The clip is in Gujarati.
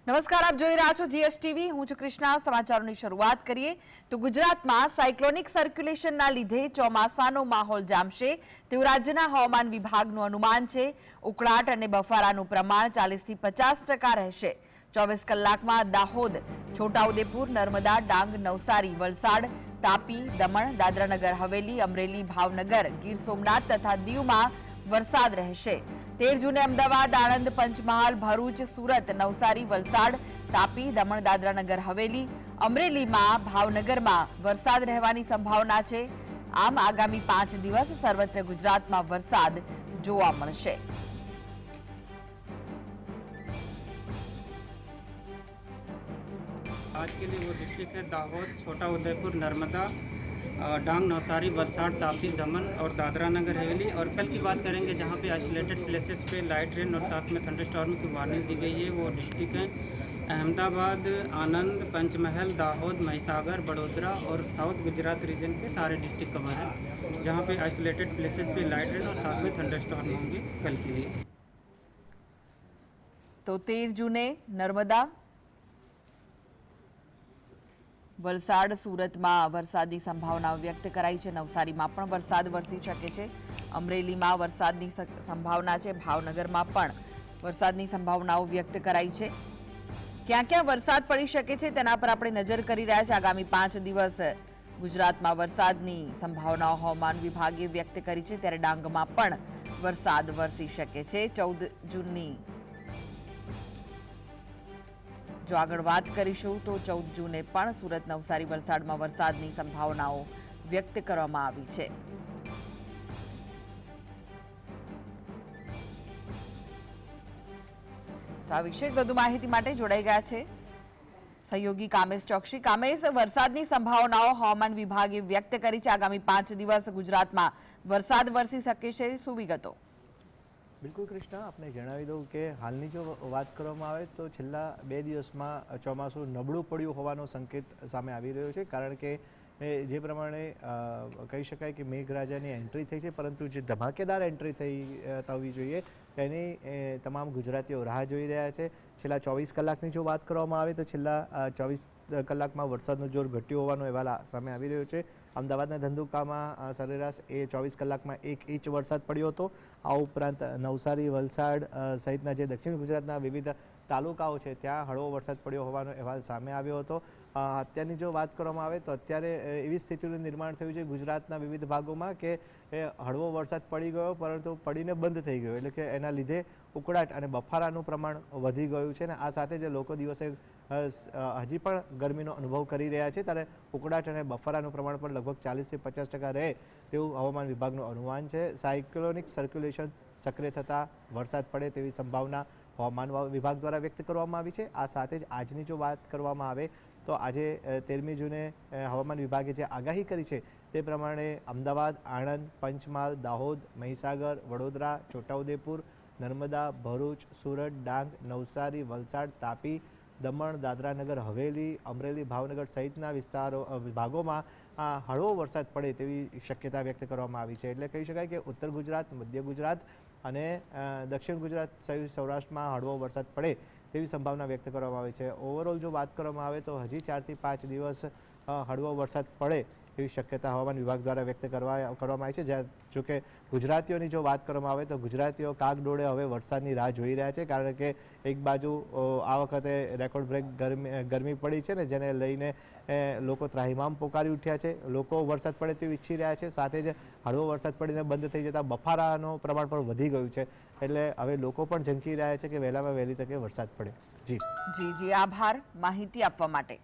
નમસ્કાર, આપ જોઈ રહ્યા છો જીએસટીવી. હું છું કૃષ્ણા. સમાચારોની શરૂઆત કરીએ તો ગુજરાતમાં સાયક્લોનિક સર્ક્યુલેશનના લીધે ચોમાસાનો માહોલ જામશે તેવું રાજ્યના હવામાન વિભાગનું અનુમાન છે. ઉકળાટ અને બફારાનું પ્રમાણ 40 થી 50% રહેશે. 24 કલાકમાં દાહોદ, છોટાઉદેપુર, નર્મદા, ડાંગ, નવસારી, વલસાડ, તાપી, દમણ, દાદરાનગર હવેલી, અમરેલી, ભાવનગર, ગીર સોમનાથ તથા દીવમાં વરસાદ રહેશે. 13 જૂને અમદાવાદ, આણંદ, પંચમહાલ, ભરૂચ, સુરત, નવસારી, વલસાડ, તાપી, દમણ, દાદરાનગર હવેલી, અમરેલીમાં, ભાવનગરમાં વરસાદ રહેવાની સંભાવના છે. આમ આગામી 5 દિવસ સર્વત્ર ગુજરાતમાં વરસાદ જોવા મળશે. आज के लिए वो डिस्ट्रिक्ट है दाहोद, छोटा उदयपुर, नर्मदा, डांग, नवसारी, वलसाड़, तापी, दमन और दादरा नगर हवेली। और कल की बात करेंगे जहाँ पे आइसोलेटेड प्लेसेस पे लाइट रेन और साथ में थंडरस्टॉर्म की वार्निंग दी गई है। वो डिस्ट्रिक्ट हैं अहमदाबाद, आनंद, पंचमहल, दाहोद, महिसागर, बड़ोदरा और साउथ गुजरात रीजन के सारे डिस्ट्रिक्ट कवर हैं जहाँ पे आइसोलेटेड प्लेसेस पे लाइट रेन और साथ में थंडरस्टॉर्म होंगे कल के लिए। तो 13 जूने नर्मदा, વલસાડ, સુરતમાં વરસાદની સંભાવના વ્યક્ત કરાઈ છે. નવસારીમાં પણ વરસાદ વરસી શકે છે. અમરેલીમાં વરસાદની સંભાવના છે. ભાવનગરમાં પણ વરસાદની સંભાવનાઓ વ્યક્ત કરાઈ છે. ક્યાં ક્યાં વરસાદ પડી શકે છે તેના પર આપણે નજર કરી રહ્યા છે. આગામી 5 દિવસ ગુજરાતમાં વરસાદની સંભાવનાઓ હવામાન વિભાગે વ્યક્ત કરી છે. ત્યારે ડાંગમાં પણ વરસાદ વરસી શકે છે. 14 જૂનની જો આગળ વાત કરીશું તો 14 જૂને પણ સુરત, નવસારી, વલસાડમાં વરસાદની સંભાવનાઓ વ્યક્ત કરવામાં આવી છે. તો આ વિશે વધુ માહિતી માટે જોડાઈ ગયા છે સહયોગી કામેશ ચોકસી. કામેશ, વરસાદની સંભાવનાઓ હવામાન વિભાગે વ્યક્ત કરી છે. આગામી 5 દિવસ ગુજરાતમાં વરસાદ વરસી શકે છે. શું વિગતો? બિલકુલ કૃષ્ણા, આપને જણાવી દઉં કે હાલની જો વાત કરવામાં આવે તો છેલ્લા 2 દિવસમાં ચોમાસું નબળું પડ્યું હોવાનો સંકેત સામે આવી રહ્યો છે. કારણ કે જે પ્રમાણે કહી શકાય કે મેઘરાજાની એન્ટ્રી થઈ છે, પરંતુ જે ધમાકેદાર એન્ટ્રી થવી જોઈએ તેની તમામ ગુજરાતીઓ રાહ જોઈ રહ્યા છે. છેલ્લા 24 કલાકની જો વાત કરવામાં આવે તો છેલ્લા 24 કલાકમાં વરસાદનો જોર ઘટ્યો હોવાનો અહેવાલ સામે આવી રહ્યો છે. અમદાવાદના ધંધુકામાં સરેરાશ 24 કલાકમાં 1 ઇંચ વરસાદ પડ્યો હતો. આ ઉપરાંત નવસારી, વલસાડ સહિતના જે દક્ષિણ ગુજરાતના વિવિધ તાલુકાઓ છે ત્યાં હળવો વરસાદ પડ્યો હોવાનો અહેવાલ સામે આવ્યો હતો. અત્યારની જો વાત કરવામાં આવે તો અત્યારે એવી સ્થિતિનું નિર્માણ થયું છે ગુજરાતના વિવિધ ભાગોમાં કે હળવો વરસાદ પડી ગયો પરંતુ પડીને બંધ થઈ ગયો, એટલે કે એના લીધે ઉકળાટ અને બફારાનું પ્રમાણ વધી ગયું છે. અને આ સાથે જે લોકો દિવસે હજી પણ ગરમીનો અનુભવ કરી રહ્યા છે ત્યારે ઉકળાટ અને બફારાનું પ્રમાણ પણ લગભગ 40 થી 50% રહે તેવું હવામાન વિભાગનું અનુમાન છે. સાયક્લોનિક સર્ક્યુલેશન સક્રિય થતાં વરસાદ પડે તેવી સંભાવના હવામાન વિભાગ દ્વારા વ્યક્ત કરવામાં આવી છે. આ સાથે જ આજની જો વાત કરવામાં આવે તો આજે 13મી જૂને હવામાન વિભાગે જે આગાહી કરી છે તે પ્રમાણે અમદાવાદ, આણંદ, પંચમહાલ, દાહોદ, મહીસાગર, વડોદરા, છોટાઉદેપુર, નર્મદા, ભરૂચ, સુરત, ડાંગ, નવસારી, વલસાડ, તાપી, દમણ, દાદરાનગર હવેલી, અમરેલી, ભાવનગર સહિતના વિભાગોમાં હળવો વરસાદ પડે તેવી શક્યતા વ્યક્ત કરવામાં આવી છે. એટલે કહી શકાય કે ઉત્તર ગુજરાત, મધ્ય ગુજરાત અને દક્ષિણ ગુજરાત સહિત સૌરાષ્ટ્રમાં હળવો વરસાદ પડે તેવી સંભાવના વ્યક્ત કરવામાં આવી છે. ઓવરઓલ જો વાત કરવામાં આવે તો હજી 4 થી 5 દિવસ હળવો વરસાદ પડે એવી શક્યતા હવામાન વિભાગ દ્વારા વ્યક્ત કરવામાં આવી છે. જ્યારે જોકે ગુજરાતીઓની જો વાત કરવામાં આવે તો ગુજરાતીઓ કાગડોળે હવે વરસાદની રાહ જોઈ રહ્યા છે. કારણ કે એક બાજુ આ વખતે રેકોર્ડ બ્રેક ગરમી પડી છે ને જેને લઈને લોકો ત્રાહિમામ પોકારી ઉઠ્યા છે. લોકો વરસાદ પડે તેવું ઈચ્છી રહ્યા છે. સાથે જ હળવો વરસાદ પડીને બંધ થઈ જતાં બફારાનું પ્રમાણ પણ વધી ગયું છે. એટલે હવે લોકો પણ ઝંખી રહ્યા છે કે વહેલામાં વહેલી તકે વરસાદ પડે. જી જી, આભાર માહિતી આપવા માટે.